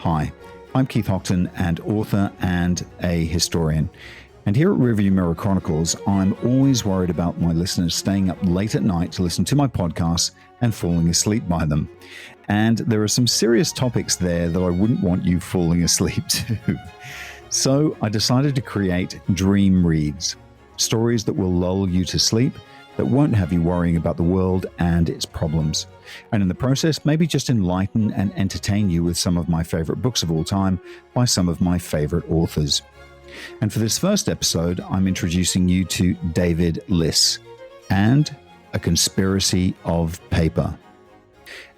Hi, I'm Keith Hockton, and author and a historian. And here at Rearview Mirror Chronicles, I'm always worried about my listeners staying up late at night to listen to my podcasts and falling asleep by them. And there are some serious topics there that I wouldn't want you falling asleep to. So I decided to create DreamReads, stories that will lull you to sleep, that won't have you worrying about the world and its problems. And in the process, maybe just enlighten and entertain you with some of my favorite books of all time by some of my favorite authors. And for this first episode, I'm introducing you to David Liss and A Conspriacy of Paper.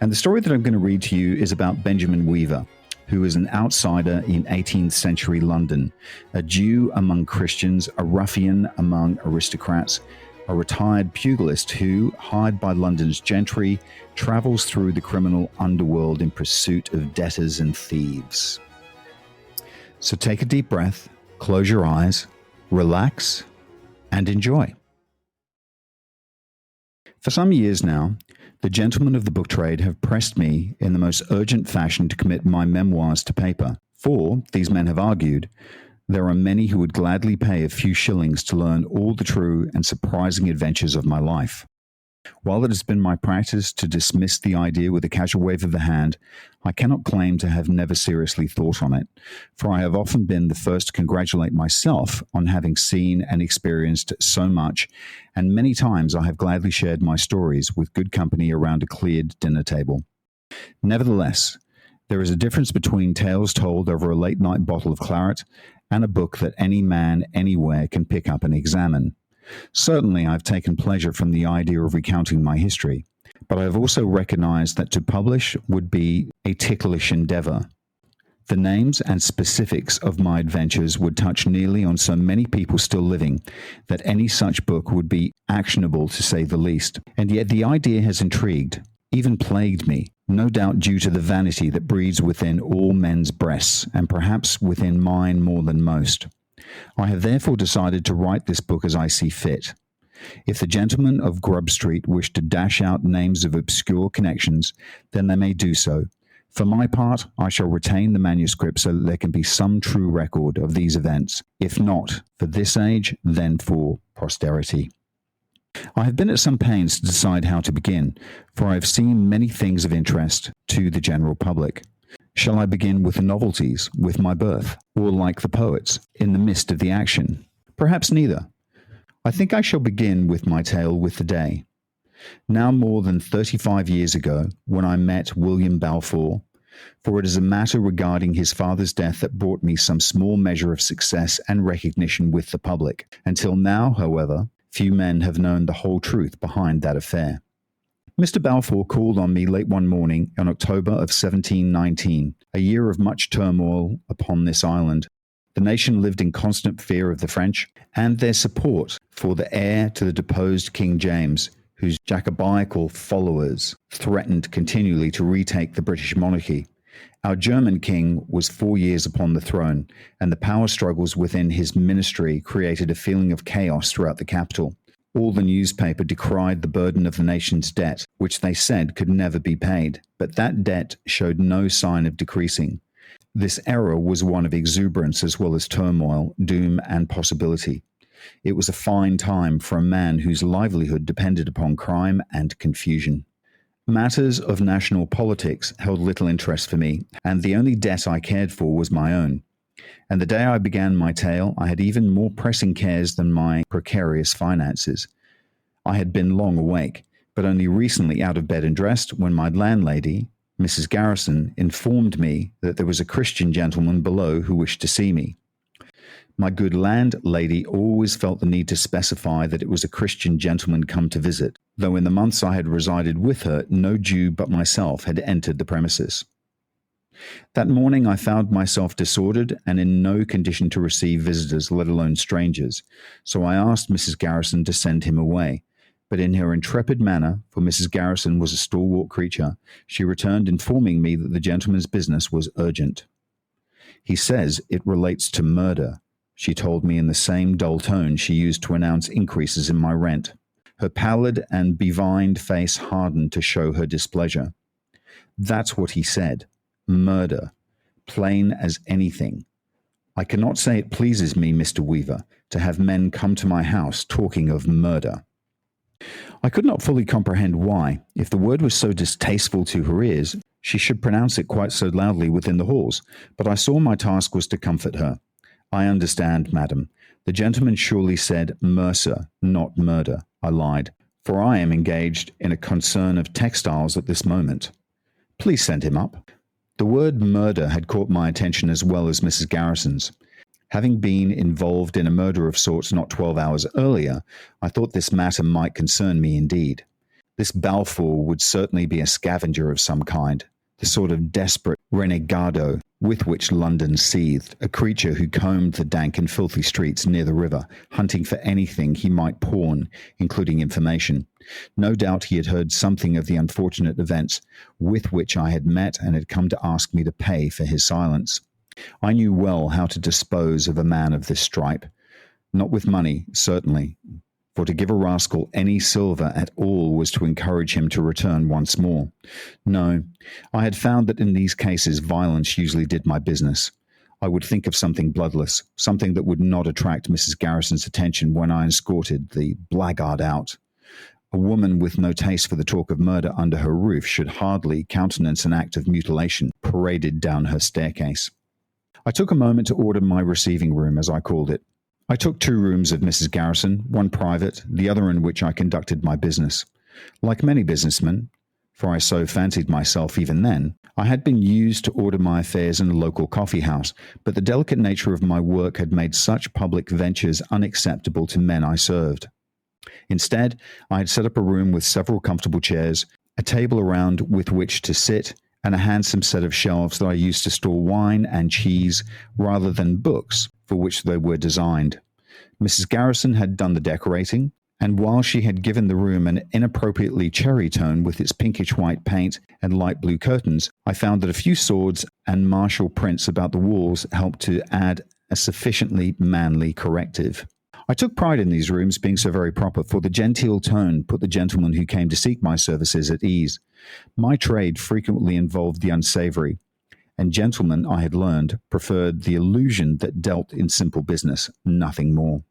And the story that I'm going to read to you is about Benjamin Weaver, who is an outsider in 18th century London, a Jew among Christians, a ruffian among aristocrats, a retired pugilist who, hired by London's gentry, travels through the criminal underworld in pursuit of debtors and thieves. So take a deep breath, close your eyes, relax, and enjoy. For some years now, the gentlemen of the book trade have pressed me in the most urgent fashion to commit my memoirs to paper. For, these men have argued, there are many who would gladly pay a few shillings to learn all the true and surprising adventures of my life. While it has been my practice to dismiss the idea with a casual wave of the hand, I cannot claim to have never seriously thought on it, for I have often been the first to congratulate myself on having seen and experienced so much, and many times I have gladly shared my stories with good company around a cleared dinner table. Nevertheless, there is a difference between tales told over a late-night bottle of claret and a book that any man anywhere can pick up and examine. Certainly, I've taken pleasure from the idea of recounting my history, but I have also recognized that to publish would be a ticklish endeavor. The names and specifics of my adventures would touch nearly on so many people still living that any such book would be actionable to say the least. And yet the idea has intrigued, even plagued me, no doubt due to the vanity that breeds within all men's breasts, and perhaps within mine more than most. I have therefore decided to write this book as I see fit. If the gentlemen of Grub Street wish to dash out names of obscure connections, then they may do so. For my part, I shall retain the manuscript so that there can be some true record of these events, if not for this age, then for posterity. I have been at some pains to decide how to begin, for I have seen many things of interest to the general public. Shall I begin with the novelties, with my birth, or like the poets, in the midst of the action? Perhaps neither. I think I shall begin with my tale with the day. Now more than 35 years ago, when I met William Balfour, for it is a matter regarding his father's death that brought me some small measure of success and recognition with the public. Until now, however, few men have known the whole truth behind that affair. Mr. Balfour called on me late one morning in October of 1719, a year of much turmoil upon this island. The nation lived in constant fear of the French and their support for the heir to the deposed King James, whose Jacobitical followers threatened continually to retake the British monarchy. Our German king was 4 years upon the throne, and the power struggles within his ministry created a feeling of chaos throughout the capital. All the newspaper decried the burden of the nation's debt, which they said could never be paid, but that debt showed no sign of decreasing. This era was one of exuberance as well as turmoil, doom, and possibility. It was a fine time for a man whose livelihood depended upon crime and confusion. Matters of national politics held little interest for me, and the only debt I cared for was my own. And the day I began my tale, I had even more pressing cares than my precarious finances. I had been long awake, but only recently out of bed and dressed, when my landlady, Mrs. Garrison, informed me that there was a Christian gentleman below who wished to see me. My good landlady always felt the need to specify that it was a Christian gentleman come to visit, though in the months I had resided with her, no Jew but myself had entered the premises. That morning I found myself disordered and in no condition to receive visitors, let alone strangers, so I asked Mrs. Garrison to send him away. But in her intrepid manner, for Mrs. Garrison was a stalwart creature, she returned informing me that the gentleman's business was urgent. He says it relates to murder, she told me in the same dull tone she used to announce increases in my rent. Her pallid and bevined face hardened to show her displeasure. That's what he said. Murder. plain as anything. I cannot say it pleases me, Mr. Weaver, to have men come to my house talking of murder. I could not fully comprehend why, if the word was so distasteful to her ears, she should pronounce it quite so loudly within the halls, but I saw my task was to comfort her. I understand, madam. The gentleman surely said mercer, not murder. I lied, for I am engaged in a concern of textiles at this moment. Please send him up. The word murder had caught my attention as well as Mrs. Garrison's. Having been involved in a murder of sorts not 12 hours earlier, I thought this matter might concern me indeed. This Balfour would certainly be a scavenger of some kind, the sort of desperate renegado with which London seethed, a creature who combed the dank and filthy streets near the river, hunting for anything he might pawn, including information. No doubt he had heard something of the unfortunate events with which I had met and had come to ask me to pay for his silence. I knew well how to dispose of a man of this stripe. Not with money, certainly, for to give a rascal any silver at all was to encourage him to return once more. No, I had found that in these cases violence usually did my business. I would think of something bloodless, something that would not attract Mrs. Garrison's attention when I escorted the blackguard out. A woman with no taste for the talk of murder under her roof should hardly countenance an act of mutilation paraded down her staircase. I took a moment to order my receiving room, as I called it. I took 2 rooms of Mrs. Garrison, one private, the other in which I conducted my business. Like many businessmen, for I so fancied myself even then, I had been used to order my affairs in a local coffee house, but the delicate nature of my work had made such public ventures unacceptable to men I served. Instead, I had set up a room with several comfortable chairs, a table around with which to sit, and a handsome set of shelves that I used to store wine and cheese rather than books, for which they were designed. Mrs. Garrison had done the decorating, and while she had given the room an inappropriately cherry tone with its pinkish white paint and light blue curtains, I found that a few swords and martial prints about the walls helped to add a sufficiently manly corrective. I took pride in these rooms being so very proper, for the genteel tone put the gentlemen who came to seek my services at ease. My trade frequently involved the unsavory, and gentlemen, I had learned, preferred the illusion that dealt in simple business, nothing more.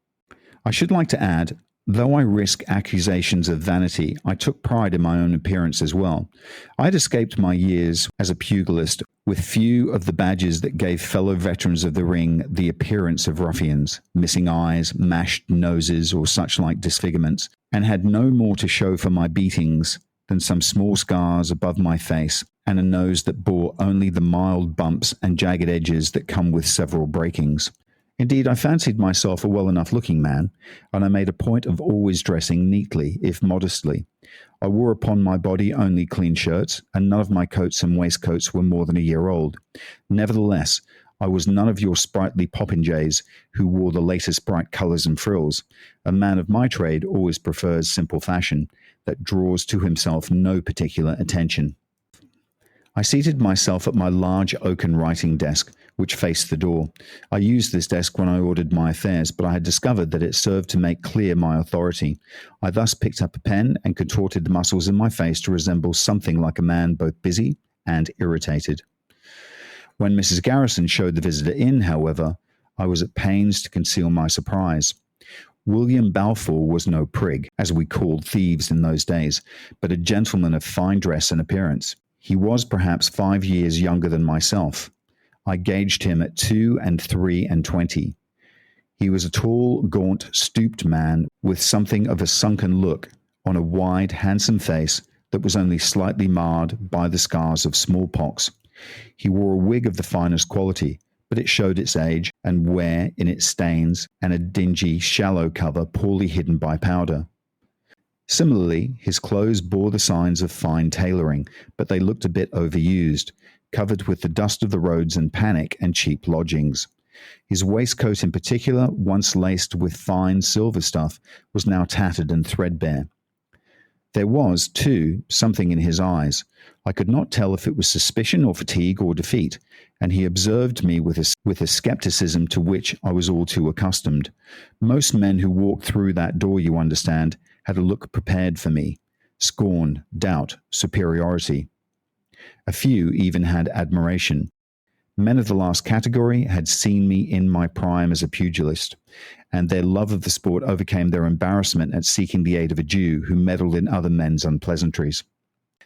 I should like to add, though I risk accusations of vanity, I took pride in my own appearance as well. I had escaped my years as a pugilist with few of the badges that gave fellow veterans of the ring the appearance of ruffians, missing eyes, mashed noses, or such like disfigurements, and had no more to show for my beatings than some small scars above my face, and a nose that bore only the mild bumps and jagged edges that come with several breakings. Indeed, I fancied myself a well enough looking man, and I made a point of always dressing neatly, if modestly. I wore upon my body only clean shirts, and none of my coats and waistcoats were more than a year old. Nevertheless, I was none of your sprightly popinjays who wore the latest bright colours and frills. A man of my trade always prefers simple fashion that draws to himself no particular attention. I seated myself at my large oaken writing desk, which faced the door. I used this desk when I ordered my affairs, but I had discovered that it served to make clear my authority. I thus picked up a pen and contorted the muscles in my face to resemble something like a man both busy and irritated. When Mrs. Garrison showed the visitor in, however, I was at pains to conceal my surprise. William Balfour was no prig, as we called thieves in those days, but a gentleman of fine dress and appearance. He was perhaps 5 years younger than myself. I gauged him at 2 and 3 and 20. He was a tall, gaunt, stooped man with something of a sunken look on a wide, handsome face that was only slightly marred by the scars of smallpox. He wore a wig of the finest quality, but it showed its age and wear in its stains and a dingy, shallow cover poorly hidden by powder. Similarly, his clothes bore the signs of fine tailoring, but they looked a bit overused, covered with the dust of the roads and panic and cheap lodgings. His waistcoat in particular, once laced with fine silver stuff, was now tattered and threadbare. There was, too, something in his eyes. I could not tell if it was suspicion or fatigue or defeat, and he observed me with a skepticism to which I was all too accustomed. Most men who walked through that door, you understand, had a look prepared for me: scorn, doubt, superiority. A few even had admiration. Men of the last category had seen me in my prime as a pugilist, and their love of the sport overcame their embarrassment at seeking the aid of a Jew who meddled in other men's unpleasantries.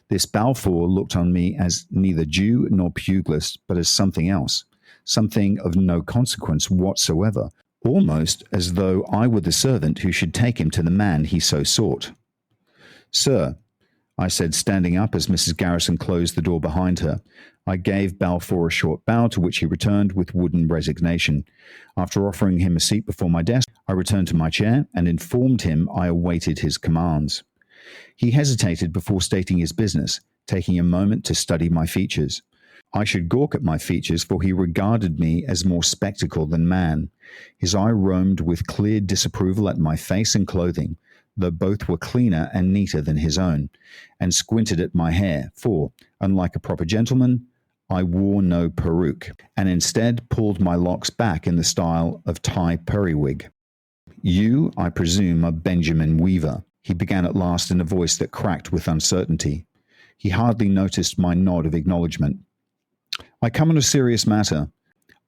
This Balfour looked on me as neither Jew nor pugilist, but as something else, something of no consequence whatsoever, almost as though I were the servant who should take him to the man he so sought. "Sir," I said, standing up as Mrs. Garrison closed the door behind her. I gave Balfour a short bow, to which he returned with wooden resignation. After offering him a seat before my desk, I returned to my chair and informed him I awaited his commands. He hesitated before stating his business, taking a moment to study my features. I should gawk at my features, for he regarded me as more spectacle than man. His eye roamed with clear disapproval at my face and clothing, though both were cleaner and neater than his own, and squinted at my hair, for, unlike a proper gentleman, I wore no peruke, and instead pulled my locks back in the style of tie periwig. "You, I presume, are Benjamin Weaver," he began at last in a voice that cracked with uncertainty. He hardly noticed my nod of acknowledgement. "I come on a serious matter.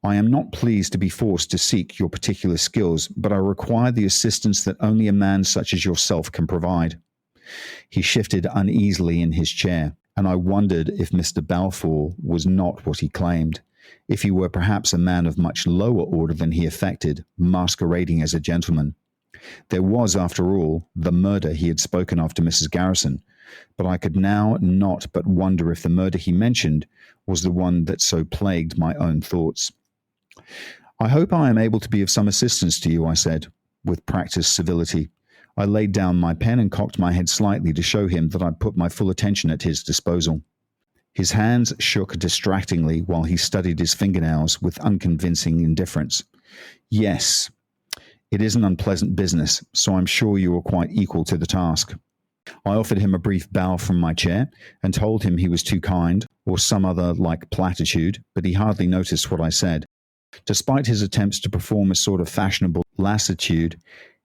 I am not pleased to be forced to seek your particular skills, but I require the assistance that only a man such as yourself can provide." He shifted uneasily in his chair, and I wondered if Mr. Balfour was not what he claimed, if he were perhaps a man of much lower order than he affected, masquerading as a gentleman. There was, after all, the murder he had spoken of to Mrs. Garrison, but I could now not but wonder if the murder he mentioned was the one that so plagued my own thoughts. "I hope I am able to be of some assistance to you," I said, with practised civility. I laid down my pen and cocked my head slightly to show him that I put my full attention at his disposal. His hands shook distractingly while he studied his fingernails with unconvincing indifference. "Yes, it is an unpleasant business, so I'm sure you are quite equal to the task." I offered him a brief bow from my chair and told him he was too kind, or some other like platitude, but he hardly noticed what I said. Despite his attempts to perform a sort of fashionable lassitude,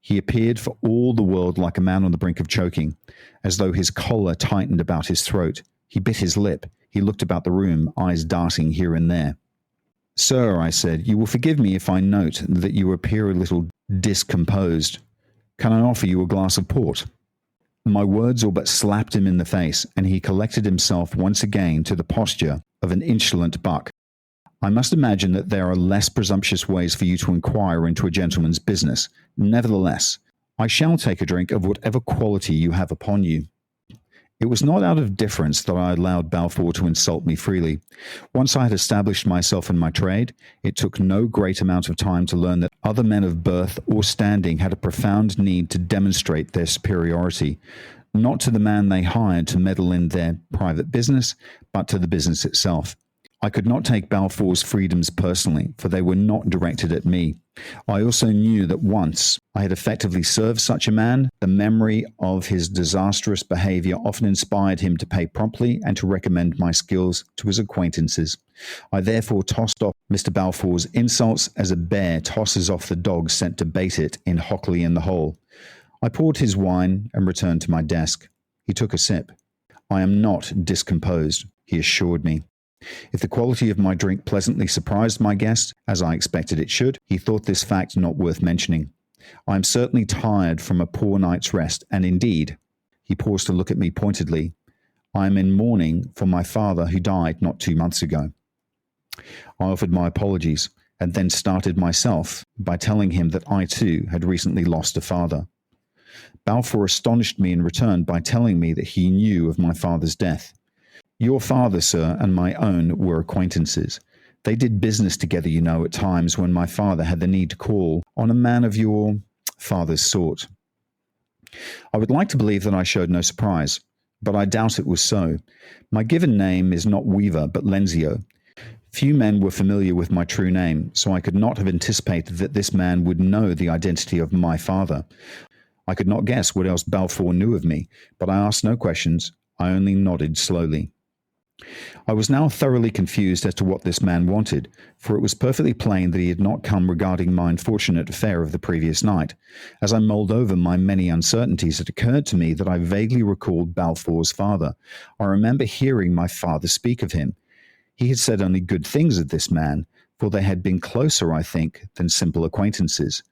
he appeared for all the world like a man on the brink of choking, as though his collar tightened about his throat. He bit his lip. He looked about the room, eyes darting here and there. "Sir," I said, "you will forgive me if I note that you appear a little discomposed. Can I offer you a glass of port?" My words all but slapped him in the face, and he collected himself once again to the posture of an insolent buck. "I must imagine that there are less presumptuous ways for you to inquire into a gentleman's business. Nevertheless, I shall take a drink of whatever quality you have upon you." It was not out of deference that I allowed Balfour to insult me freely. Once I had established myself in my trade, it took no great amount of time to learn that other men of birth or standing had a profound need to demonstrate their superiority, not to the man they hired to meddle in their private business, but to the business itself. I could not take Balfour's freedoms personally, for they were not directed at me. I also knew that once I had effectively served such a man, the memory of his disastrous behavior often inspired him to pay promptly and to recommend my skills to his acquaintances. I therefore tossed off Mr. Balfour's insults as a bear tosses off the dog sent to bait it in Hockley in the Hole. I poured his wine and returned to my desk. He took a sip. "I am not discomposed," he assured me. If the quality of my drink pleasantly surprised my guest, as I expected it should, he thought this fact not worth mentioning. "I am certainly tired from a poor night's rest, and indeed," he paused to look at me pointedly, "I am in mourning for my father who died not 2 months ago." I offered my apologies, and then started myself by telling him that I too had recently lost a father. Balfour astonished me in return by telling me that he knew of my father's death. "Your father, sir, and my own were acquaintances. They did business together, you know, at times when my father had the need to call on a man of your father's sort." I would like to believe that I showed no surprise, but I doubt it was so. My given name is not Weaver, but Lenzio. Few men were familiar with my true name, so I could not have anticipated that this man would know the identity of my father. I could not guess what else Balfour knew of me, but I asked no questions. I only nodded slowly. I was now thoroughly confused as to what this man wanted, for it was perfectly plain that he had not come regarding my unfortunate affair of the previous night. As I mulled over my many uncertainties, it occurred to me that I vaguely recalled Balfour's father. I remember hearing my father speak of him. He had said only good things of this man, for they had been closer, I think, than simple acquaintances,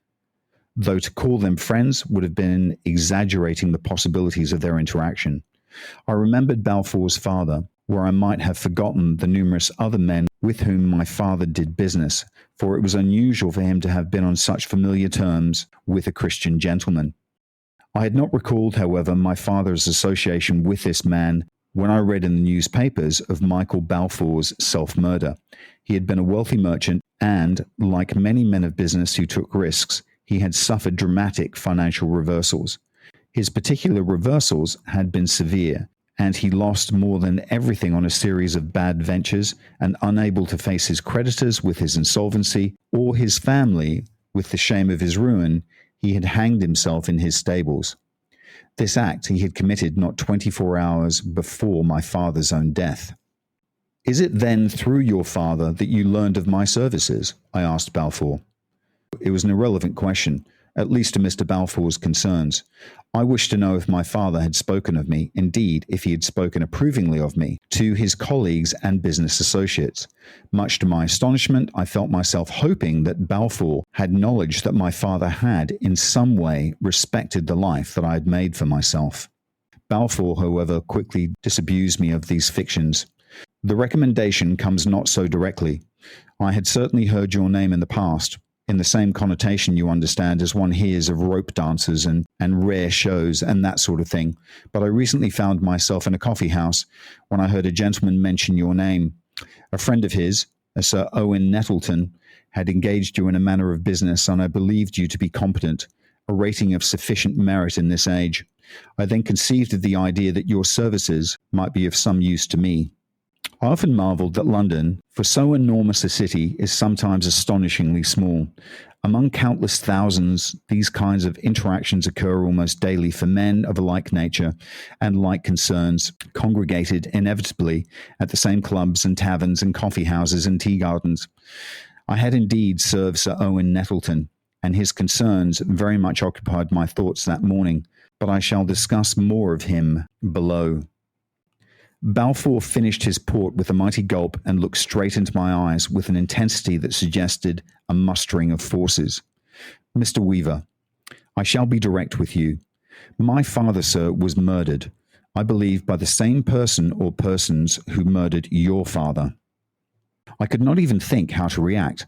though to call them friends would have been exaggerating the possibilities of their interaction. I remembered Balfour's father, where I might have forgotten the numerous other men with whom my father did business, for it was unusual for him to have been on such familiar terms with a Christian gentleman. I had not recalled, however, my father's association with this man when I read in the newspapers of Michael Balfour's self-murder. He had been a wealthy merchant and, like many men of business who took risks, he had suffered dramatic financial reversals. His particular reversals had been severe, and he lost more than everything on a series of bad ventures, and unable to face his creditors with his insolvency, or his family with the shame of his ruin, he had hanged himself in his stables. This act he had committed not 24 hours before my father's own death. "Is it then through your father that you learned of my services?" I asked Balfour. It was an irrelevant question, at least to Mr. Balfour's concerns. I wished to know if my father had spoken of me, indeed, if he had spoken approvingly of me, to his colleagues and business associates. Much to my astonishment, I felt myself hoping that Balfour had knowledge that my father had, in some way, respected the life that I had made for myself. Balfour, however, quickly disabused me of these fictions. "The recommendation comes not so directly. I had certainly heard your name in the past, in the same connotation, you understand, as one hears of rope dancers and rare shows and that sort of thing. But I recently found myself in a coffee house when I heard a gentleman mention your name. A friend of his, a Sir Owen Nettleton, had engaged you in a manner of business, and I believed you to be competent, a rating of sufficient merit in this age. I then conceived of the idea that your services might be of some use to me. I often marveled that London, for so enormous a city, is sometimes astonishingly small. Among countless thousands, these kinds of interactions occur almost daily for men of a like nature and like concerns, congregated inevitably at the same clubs and taverns and coffee houses and tea gardens. I had indeed served Sir Owen Nettleton, and his concerns very much occupied my thoughts that morning, but I shall discuss more of him below. Balfour finished his port with a mighty gulp and looked straight into my eyes with an intensity that suggested a mustering of forces. "Mr. Weaver, I shall be direct with you. My father, sir, was murdered, I believe, by the same person or persons who murdered your father." I could not even think how to react.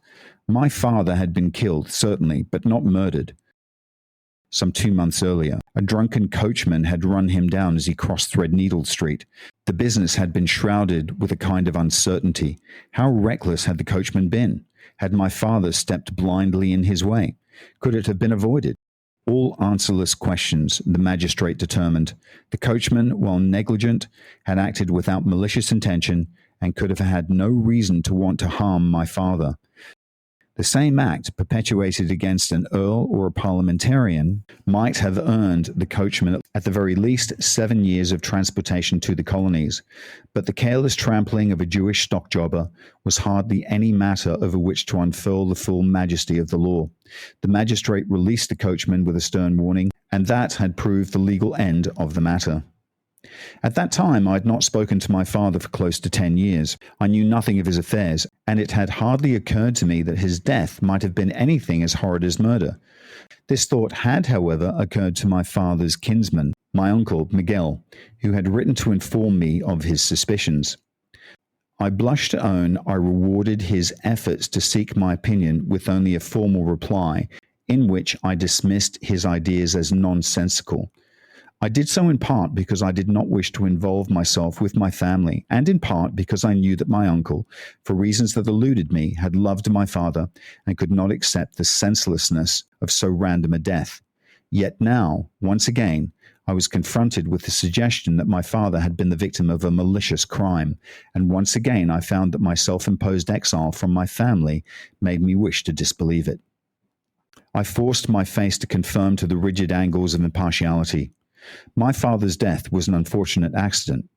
My father had been killed, certainly, but not murdered. Some 2 months earlier, a drunken coachman had run him down as he crossed Threadneedle Street. The business had been shrouded with a kind of uncertainty. How reckless had the coachman been? Had my father stepped blindly in his way? Could it have been avoided? All answerless questions, the magistrate determined. The coachman, while negligent, had acted without malicious intention and could have had no reason to want to harm my father. The same act, perpetuated against an earl or a parliamentarian, might have earned the coachman at the very least 7 years of transportation to the colonies, but the careless trampling of a Jewish stock jobber was hardly any matter over which to unfurl the full majesty of the law. The magistrate released the coachman with a stern warning, and that had proved the legal end of the matter. At that time, I had not spoken to my father for close to 10 years. I knew nothing of his affairs, and it had hardly occurred to me that his death might have been anything as horrid as murder. This thought had, however, occurred to my father's kinsman, my uncle Miguel, who had written to inform me of his suspicions. I blush to own I rewarded his efforts to seek my opinion with only a formal reply, in which I dismissed his ideas as nonsensical. I did so in part because I did not wish to involve myself with my family, and in part because I knew that my uncle, for reasons that eluded me, had loved my father and could not accept the senselessness of so random a death. Yet now, once again, I was confronted with the suggestion that my father had been the victim of a malicious crime, and once again I found that my self-imposed exile from my family made me wish to disbelieve it. I forced my face to conform to the rigid angles of impartiality. My father's death was an unfortunate accident.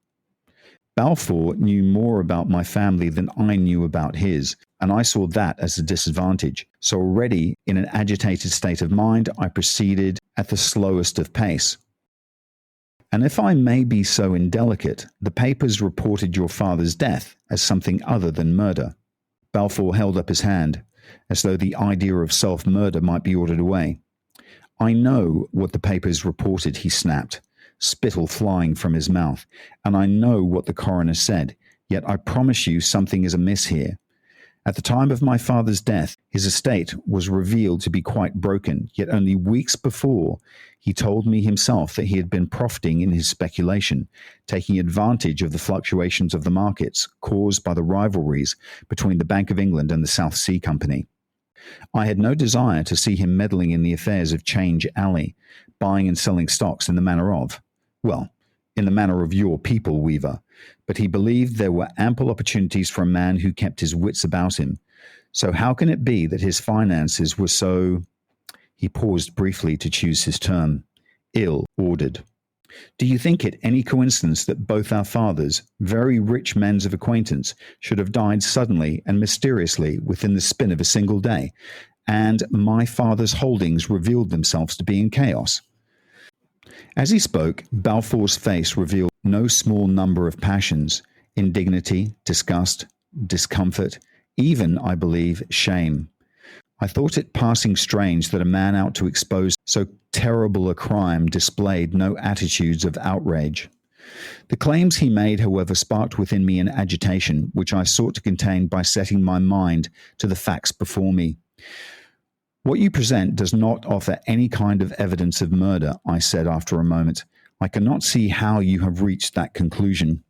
Balfour knew more about my family than I knew about his, and I saw that as a disadvantage. So already, in an agitated state of mind, I proceeded at the slowest of pace. And if I may be so indelicate, the papers reported your father's death as something other than murder. Balfour held up his hand, as though the idea of self-murder might be ordered away. I know what the papers reported, he snapped, spittle flying from his mouth, and I know what the coroner said, yet I promise you something is amiss here. At the time of my father's death, his estate was revealed to be quite broken, yet only weeks before, he told me himself that he had been profiting in his speculation, taking advantage of the fluctuations of the markets caused by the rivalries between the Bank of England and the South Sea Company. I had no desire to see him meddling in the affairs of Change Alley, buying and selling stocks in the manner of, well, in the manner of your people, Weaver, but he believed there were ample opportunities for a man who kept his wits about him. So how can it be that his finances were so, he paused briefly to choose his term, ill-ordered? Do you think it any coincidence that both our fathers, very rich men of acquaintance, should have died suddenly and mysteriously within the span of a single day, and my father's holdings revealed themselves to be in chaos? As he spoke, Balfour's face revealed no small number of passions: indignity, disgust, discomfort, even, I believe, shame. I thought it passing strange that a man out to expose so terrible a crime displayed no attitudes of outrage. The claims he made, however, sparked within me an agitation, which I sought to contain by setting my mind to the facts before me. What you present does not offer any kind of evidence of murder, I said after a moment. I cannot see how you have reached that conclusion.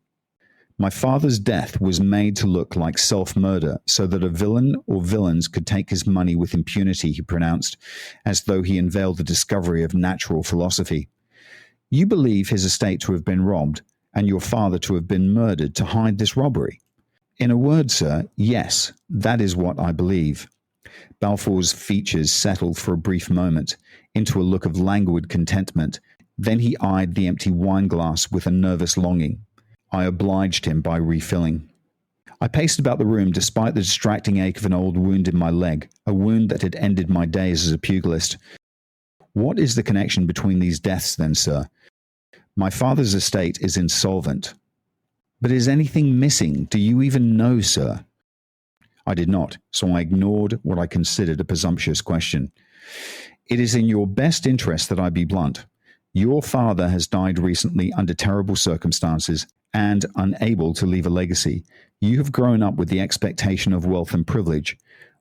My father's death was made to look like self-murder, so that a villain or villains could take his money with impunity, he pronounced, as though he unveiled the discovery of natural philosophy. You believe his estate to have been robbed, and your father to have been murdered to hide this robbery? In a word, sir, yes, that is what I believe. Balfour's features settled for a brief moment into a look of languid contentment. Then he eyed the empty wine-glass with a nervous longing. I obliged him by refilling. I paced about the room despite the distracting ache of an old wound in my leg, a wound that had ended my days as a pugilist. What is the connection between these deaths then, sir? My father's estate is insolvent. But is anything missing? Do you even know, sir? I did not, so I ignored what I considered a presumptuous question. It is in your best interest that I be blunt. Your father has died recently under terrible circumstances and unable to leave a legacy. You have grown up with the expectation of wealth and privilege,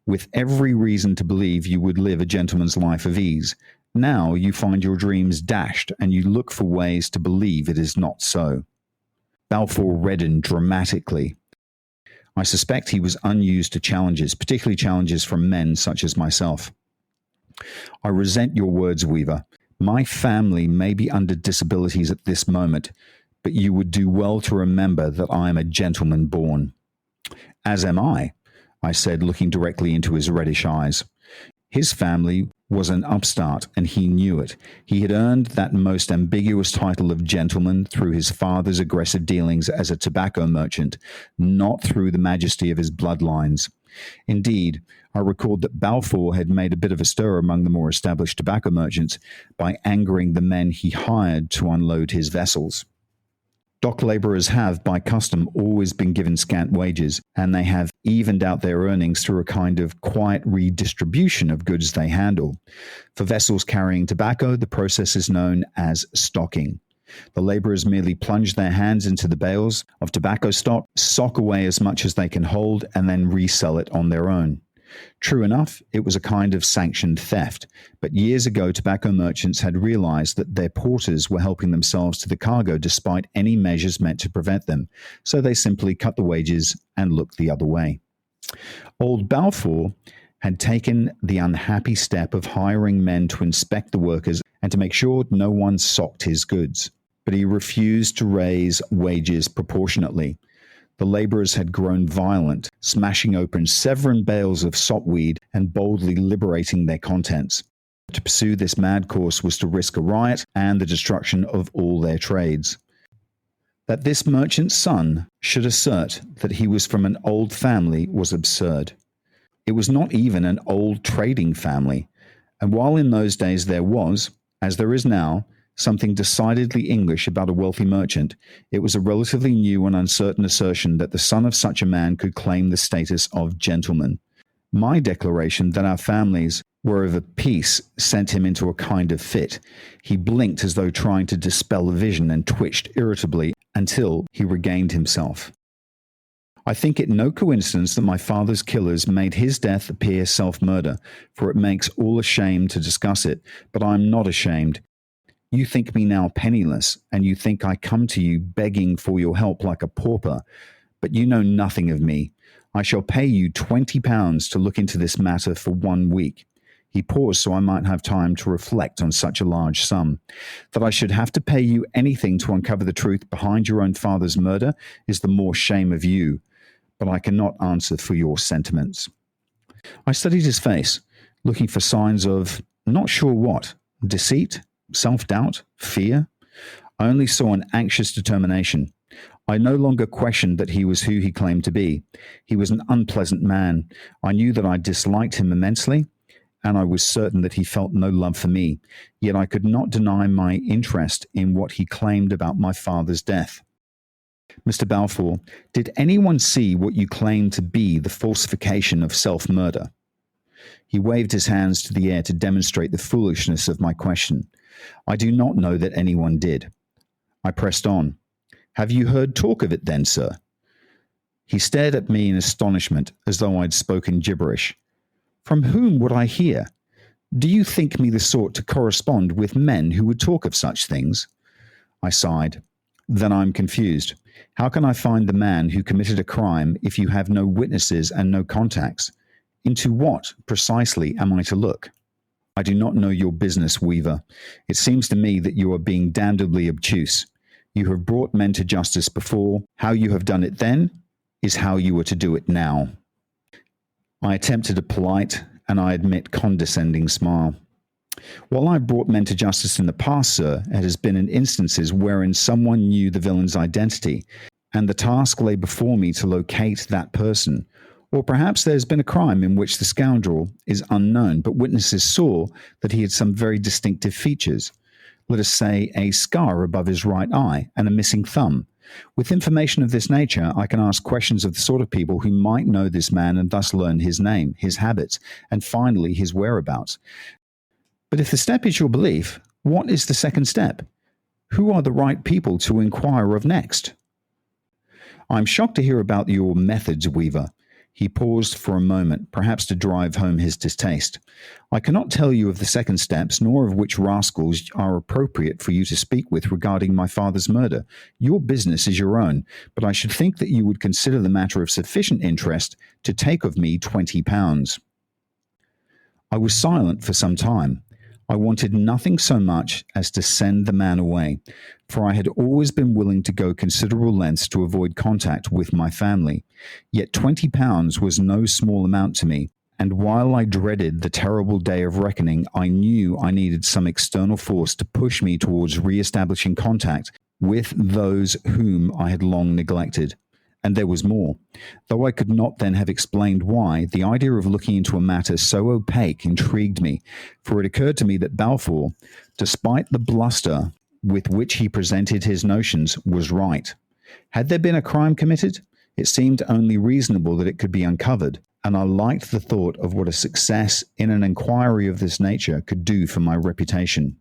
with every reason to believe you would live a gentleman's life of ease. Now you find your dreams dashed, and you look for ways to believe it is not so. Balfour reddened dramatically. I suspect he was unused to challenges, particularly challenges from men such as myself. I resent your words, Weaver. My family may be under disabilities at this moment, but you would do well to remember that I am a gentleman born. As am I said, looking directly into his reddish eyes. His family was an upstart, and he knew it. He had earned that most ambiguous title of gentleman through his father's aggressive dealings as a tobacco merchant, not through the majesty of his bloodlines. Indeed, I recalled that Balfour had made a bit of a stir among the more established tobacco merchants by angering the men he hired to unload his vessels. Dock labourers have, by custom, always been given scant wages, and they have evened out their earnings through a kind of quiet redistribution of goods they handle. For vessels carrying tobacco, the process is known as stocking. The labourers merely plunge their hands into the bales of tobacco stock, sock away as much as they can hold, and then resell it on their own. True enough, it was a kind of sanctioned theft, but years ago tobacco merchants had realized that their porters were helping themselves to the cargo despite any measures meant to prevent them, so they simply cut the wages and looked the other way. Old Balfour had taken the unhappy step of hiring men to inspect the workers and to make sure no one socked his goods, but he refused to raise wages proportionately. The labourers had grown violent, smashing open several bales of sopweed and boldly liberating their contents. To pursue this mad course was to risk a riot and the destruction of all their trades. That this merchant's son should assert that he was from an old family was absurd. It was not even an old trading family, and while in those days there was, as there is now, something decidedly English about a wealthy merchant, it was a relatively new and uncertain assertion that the son of such a man could claim the status of gentleman. My declaration that our families were of a piece sent him into a kind of fit. He blinked as though trying to dispel a vision and twitched irritably until he regained himself. I think it no coincidence that my father's killers made his death appear self-murder, for it makes all a shame to discuss it, but I am not ashamed. You think me now penniless, and you think I come to you begging for your help like a pauper, but you know nothing of me. I shall pay you £20 to look into this matter for 1 week. He paused so I might have time to reflect on such a large sum. That I should have to pay you anything to uncover the truth behind your own father's murder is the more shame of you, but I cannot answer for your sentiments. I studied his face, looking for signs of, not sure what, deceit, self-doubt, fear. I only saw an anxious determination. I no longer questioned that he was who he claimed to be. He was an unpleasant man. I knew that I disliked him immensely, and I was certain that he felt no love for me, yet I could not deny my interest in what he claimed about my father's death. Mr. Balfour, did anyone see what you claim to be the falsification of self-murder? He waved his hands to the air to demonstrate the foolishness of my question. I do not know that anyone did. I pressed on. Have you heard talk of it then, sir? He stared at me in astonishment, as though I'd spoken gibberish. From whom would I hear? Do you think me the sort to correspond with men who would talk of such things? I sighed. Then I'm confused. How can I find the man who committed a crime if you have no witnesses and no contacts? Into what, precisely, am I to look? I do not know your business, Weaver. It seems to me that you are being damnably obtuse. You have brought men to justice before. How you have done it then is how you are to do it now. I attempted a polite, and I admit condescending smile. While I have brought men to justice in the past, sir, it has been in instances wherein someone knew the villain's identity, and the task lay before me to locate that person. Or perhaps there has been a crime in which the scoundrel is unknown, but witnesses saw that he had some very distinctive features. Let us say a scar above his right eye and a missing thumb. With information of this nature, I can ask questions of the sort of people who might know this man and thus learn his name, his habits, and finally his whereabouts. But if the step is your belief, what is the second step? Who are the right people to inquire of next? I'm shocked to hear about your methods, Weaver. He paused for a moment, perhaps to drive home his distaste. I cannot tell you of the second steps, nor of which rascals are appropriate for you to speak with regarding my father's murder. Your business is your own, but I should think that you would consider the matter of sufficient interest to take of me £20. I was silent for some time. I wanted nothing so much as to send the man away, for I had always been willing to go considerable lengths to avoid contact with my family. Yet £20 was no small amount to me, and while I dreaded the terrible day of reckoning, I knew I needed some external force to push me towards re-establishing contact with those whom I had long neglected. And there was more. Though I could not then have explained why, the idea of looking into a matter so opaque intrigued me, for it occurred to me that Balfour, despite the bluster with which he presented his notions, was right. Had there been a crime committed? It seemed only reasonable that it could be uncovered, and I liked the thought of what a success in an inquiry of this nature could do for my reputation.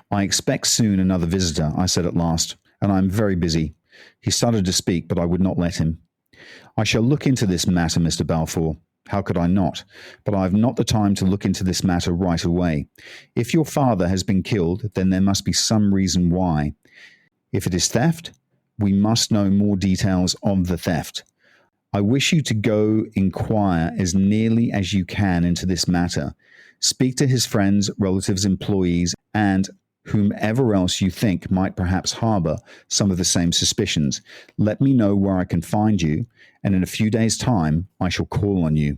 I expect soon another visitor, I said at last, and I am very busy. He started to speak, but I would not let him. I shall look into this matter, Mr. Balfour. How could I not? But I have not the time to look into this matter right away. If your father has been killed, then there must be some reason why. If it is theft, we must know more details of the theft. I wish you to go inquire as nearly as you can into this matter. Speak to his friends, relatives, employees, and whomever else you think might perhaps harbor some of the same suspicions. Let me know where I can find you, and in a few days' time I shall call on you.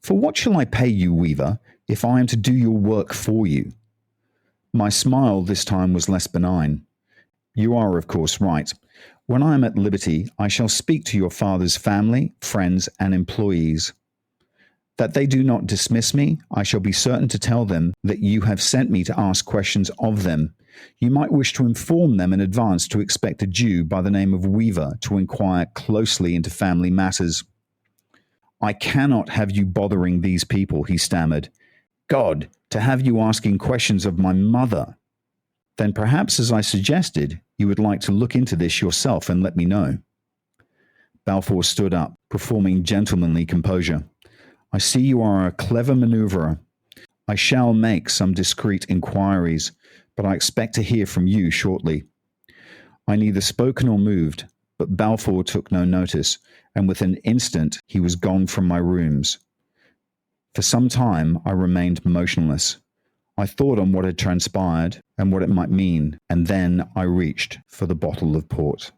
For what shall I pay you, Weaver, if I am to do your work for you? My smile this time was less benign. You are, of course, right. When I am at liberty, I shall speak to your father's family, friends, and employees. That they do not dismiss me, I shall be certain to tell them that you have sent me to ask questions of them, You might wish to inform them in advance to expect a Jew by the name of Weaver to inquire closely into family matters. I cannot have you bothering these people, he stammered. God, to have you asking questions of my mother. Then perhaps, as I suggested, you would like to look into this yourself and let me know. Balfour stood up, performing gentlemanly composure. I see you are a clever maneuverer. I shall make some discreet inquiries, but I expect to hear from you shortly. I neither spoke nor moved, but Balfour took no notice, and within an instant he was gone from my rooms. For some time I remained motionless. I thought on what had transpired and what it might mean, and then I reached for the bottle of port.